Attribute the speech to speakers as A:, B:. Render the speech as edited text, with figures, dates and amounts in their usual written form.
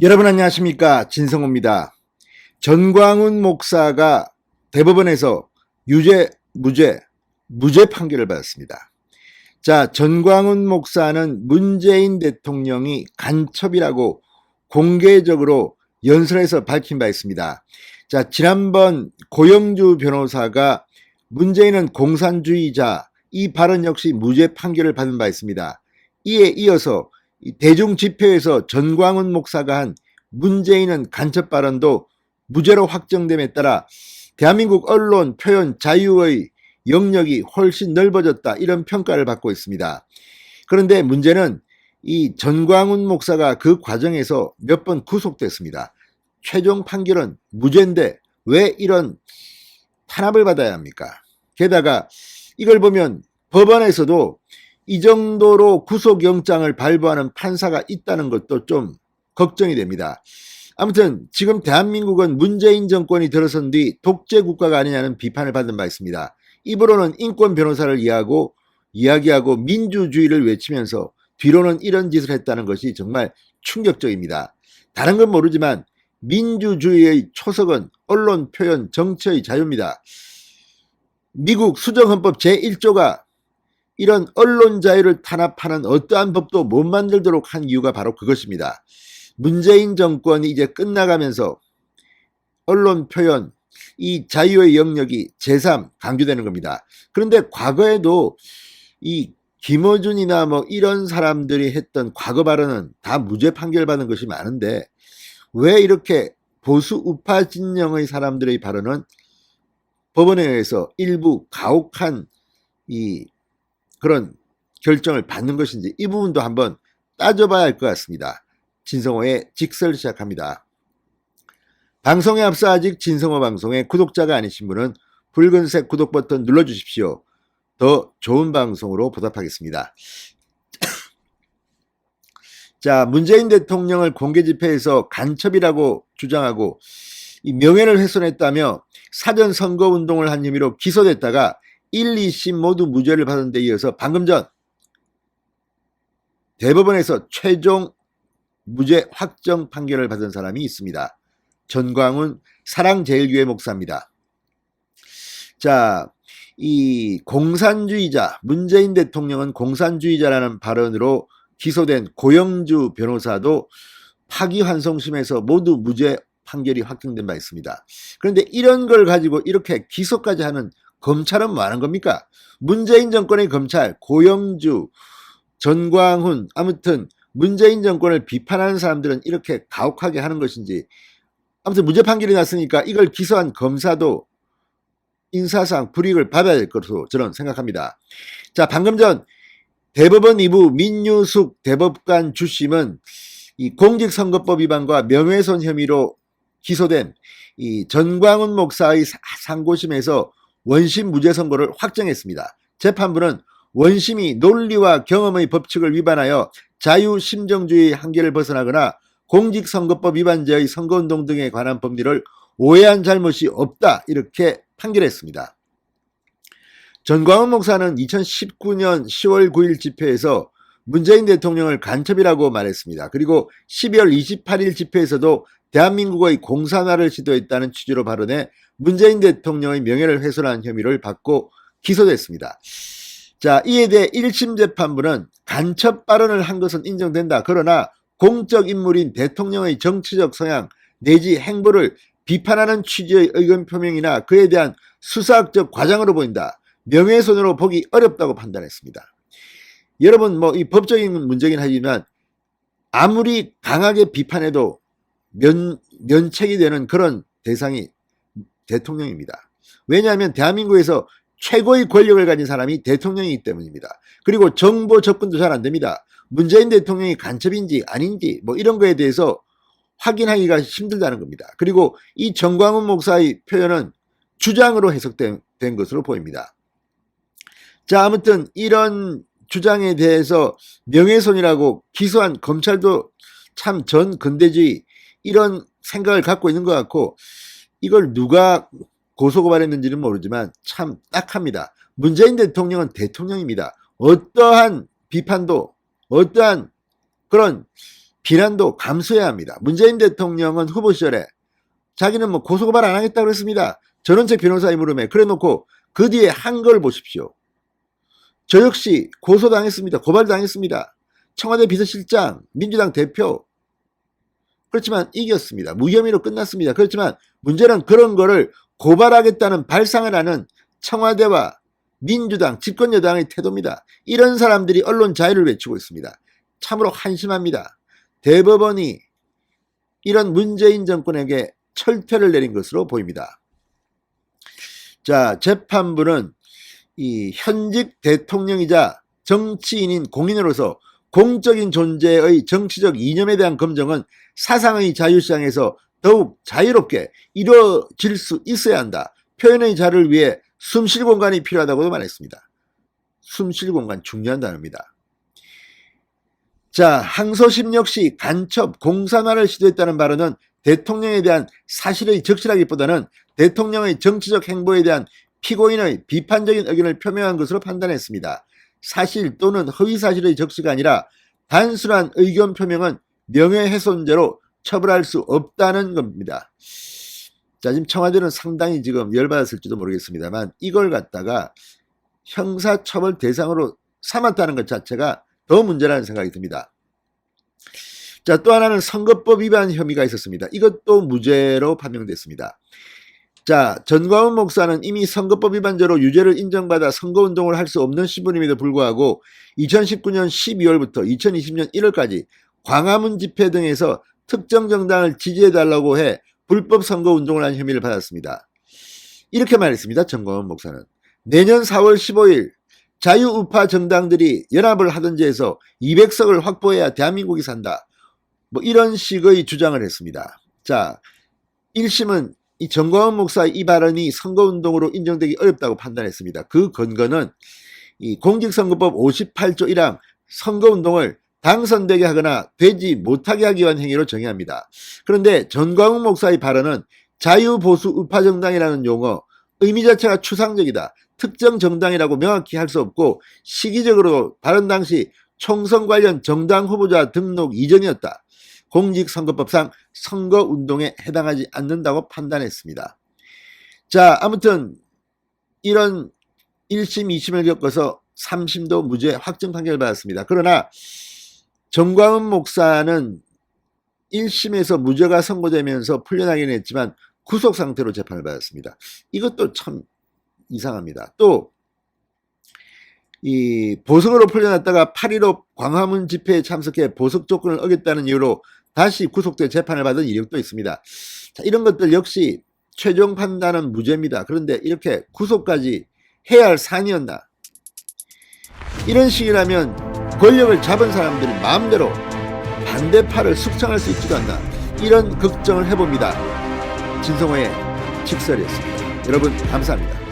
A: 여러분 안녕하십니까, 진성호입니다. 전광훈 목사가 대법원에서 유죄, 무죄 판결을 받았습니다. 자, 전광훈 목사는 문재인 대통령이 간첩이라고 공개적으로 연설에서 밝힌 바 있습니다. 자, 지난번 고영주 변호사가 문재인은 공산주의자, 이 발언 역시 무죄 판결을 받은 바 있습니다. 이에 이어서 대중집회에서 전광훈 목사가 한 문재인은 간첩 발언도 무죄로 확정됨에 따라 대한민국 언론 표현 자유의 영역이 훨씬 넓어졌다, 이런 평가를 받고 있습니다. 그런데 문제는 이 전광훈 목사가 그 과정에서 몇 번 구속됐습니다. 최종 판결은 무죄인데 왜 이런 탄압을 받아야 합니까? 게다가 이걸 보면 법원에서도 이 정도로 구속영장을 발부하는 판사가 있다는 것도 좀 걱정이 됩니다. 아무튼 지금 대한민국은 문재인 정권이 들어선 뒤 독재 국가가 아니냐는 비판을 받은 바 있습니다. 입으로는 인권 변호사를 이야기하고 민주주의를 외치면서 뒤로는 이런 짓을 했다는 것이 정말 충격적입니다. 다른 건 모르지만 민주주의의 초석은 언론, 표현, 정치의 자유입니다. 미국 수정헌법 제1조가 이런 언론 자유를 탄압하는 어떠한 법도 못 만들도록 한 이유가 바로 그것입니다. 문재인 정권이 이제 끝나가면서 언론 표현, 이 자유의 영역이 제3 강조되는 겁니다. 그런데 과거에도 이 김어준이나 뭐 이런 사람들이 했던 과거 발언은 다 무죄 판결받은 것이 많은데 왜 이렇게 보수 우파 진영의 사람들의 발언은 법원에 의해서 일부 가혹한 이 그런 결정을 받는 것인지, 이 부분도 한번 따져봐야 할 것 같습니다. 진성호의 직설 시작합니다. 방송에 앞서 아직 진성호 방송의 구독자가 아니신 분은 붉은색 구독 버튼 눌러주십시오. 더 좋은 방송으로 보답하겠습니다. 자, 문재인 대통령을 공개 집회에서 간첩이라고 주장하고 이 명예를 훼손했다며 사전 선거 운동을 한 혐의로 기소됐다가 1, 2심 모두 무죄를 받은 데 이어서 방금 전 대법원에서 최종 무죄 확정 판결을 받은 사람이 있습니다. 전광훈 사랑제일교회 목사입니다. 자, 이 공산주의자, 문재인 대통령은 공산주의자라는 발언으로 기소된 고영주 변호사도 파기환송심에서 모두 무죄 판결이 확정된 바 있습니다. 그런데 이런 걸 가지고 이렇게 기소까지 하는 검찰은 뭐 하는 겁니까? 문재인 정권의 검찰, 고영주, 전광훈, 아무튼 문재인 정권을 비판하는 사람들은 이렇게 가혹하게 하는 것인지, 아무튼 무죄 판결이 났으니까 이걸 기소한 검사도 인사상 불이익을 받아야 될 것으로 저는 생각합니다. 자, 방금 전 대법원 2부 민유숙 대법관 주심은 이 공직선거법 위반과 명예훼손 혐의로 기소된 이 전광훈 목사의 상고심에서 원심 무죄 선고를 확정했습니다. 재판부는 원심이 논리와 경험의 법칙을 위반하여 자유심정주의 한계를 벗어나거나 공직선거법 위반죄의 선거운동 등에 관한 법리를 오해한 잘못이 없다, 이렇게 판결했습니다. 전광훈 목사는 2019년 10월 9일 집회에서 문재인 대통령을 간첩이라고 말했습니다. 그리고 12월 28일 집회에서도 대한민국의 공산화를 시도했다는 취지로 발언해 문재인 대통령의 명예를 훼손한 혐의를 받고 기소됐습니다. 자, 이에 대해 1심 재판부는 간첩 발언을 한 것은 인정된다. 그러나 공적 인물인 대통령의 정치적 성향 내지 행보를 비판하는 취지의 의견 표명이나 그에 대한 수사학적 과장으로 보인다. 명예훼손으로 보기 어렵다고 판단했습니다. 여러분, 뭐 이 법적인 문제긴 하지만 아무리 강하게 비판해도 면책이 되는 그런 대상이 대통령입니다. 왜냐하면 대한민국에서 최고의 권력을 가진 사람이 대통령이기 때문입니다. 그리고 정보 접근도 잘 안 됩니다. 문재인 대통령이 간첩인지 아닌지 뭐 이런 거에 대해서 확인하기가 힘들다는 겁니다. 그리고 이 전광훈 목사의 표현은 주장으로 해석된 것으로 보입니다. 자, 아무튼 이런 주장에 대해서 명예훼손이라고 기소한 검찰도 참 전 근대주의 이런 생각을 갖고 있는 것 같고, 이걸 누가 고소고발했는지는 모르지만 참 딱합니다. 문재인 대통령은 대통령입니다. 어떠한 비판도, 어떠한 그런 비난도 감수해야 합니다. 문재인 대통령은 후보 시절에 자기는 뭐 고소고발 안 하겠다고 했습니다. 전원책 변호사의 물음에 그래놓고 그 뒤에 한 걸 보십시오. 저 역시 고소당했습니다. 고발당했습니다. 청와대 비서실장, 민주당 대표. 그렇지만 이겼습니다. 무혐의로 끝났습니다. 그렇지만 문제는 그런 거를 고발하겠다는 발상을 하는 청와대와 민주당, 집권여당의 태도입니다. 이런 사람들이 언론 자유를 외치고 있습니다. 참으로 한심합니다. 대법원이 이런 문재인 정권에게 철퇴를 내린 것으로 보입니다. 자, 재판부는 이 현직 대통령이자 정치인인 공인으로서 공적인 존재의 정치적 이념에 대한 검증은 사상의 자유시장에서 더욱 자유롭게 이루어질 수 있어야 한다. 표현의 자유를 위해 숨쉴 공간이 필요하다고도 말했습니다. 숨쉴 공간 중요한 단어입니다. 자, 항소심 역시 간첩 공산화를 시도했다는 발언은 대통령에 대한 사실의 적시라기보다는 대통령의 정치적 행보에 대한 피고인의 비판적인 의견을 표명한 것으로 판단했습니다. 사실 또는 허위사실의 적시가 아니라 단순한 의견 표명은 명예훼손죄로 처벌할 수 없다는 겁니다. 자, 지금 청와대는 상당히 지금 열받았을지도 모르겠습니다만 이걸 갖다가 형사처벌 대상으로 삼았다는 것 자체가 더 문제라는 생각이 듭니다. 자, 또 하나는 선거법 위반 혐의가 있었습니다. 이것도 무죄로 판명됐습니다. 자, 전광훈 목사는 이미 선거법 위반죄로 유죄를 인정받아 선거운동을 할 수 없는 신분임에도 불구하고 2019년 12월부터 2020년 1월까지 광화문 집회 등에서 특정 정당을 지지해달라고 해 불법 선거운동을 한 혐의를 받았습니다. 이렇게 말했습니다. 전광훈 목사는 내년 4월 15일 자유우파 정당들이 연합을 하든지 해서 200석을 확보해야 대한민국이 산다. 뭐 이런 식의 주장을 했습니다. 자, 1심은 이 전광훈 목사의 이 발언이 선거운동으로 인정되기 어렵다고 판단했습니다. 그 근거는 이 공직선거법 58조 1항 선거운동을 당선되게 하거나 되지 못하게 하기 위한 행위로 정의합니다. 그런데 전광훈 목사의 발언은 자유보수 우파정당이라는 용어, 의미 자체가 추상적이다. 특정 정당이라고 명확히 할 수 없고 시기적으로 발언 당시 총선 관련 정당 후보자 등록 이전이었다. 공직선거법상 선거운동에 해당하지 않는다고 판단했습니다. 자, 아무튼 이런 1심, 2심을 겪어서 3심도 무죄 확정 판결을 받았습니다. 그러나 전광훈 목사는 1심에서 무죄가 선고되면서 풀려나긴 했지만 구속 상태로 재판을 받았습니다. 이것도 참 이상합니다. 또 이 보석으로 풀려났다가 8.15 광화문 집회에 참석해 보석 조건을 어겼다는 이유로 다시 구속돼 재판을 받은 이력도 있습니다. 자, 이런 것들 역시 최종 판단은 무죄입니다. 그런데 이렇게 구속까지 해야 할 사안이었나? 이런 식이라면 권력을 잡은 사람들이 마음대로 반대파를 숙청할 수 있지도 않나? 이런 걱정을 해봅니다. 진성호의 직설이었습니다. 여러분 감사합니다.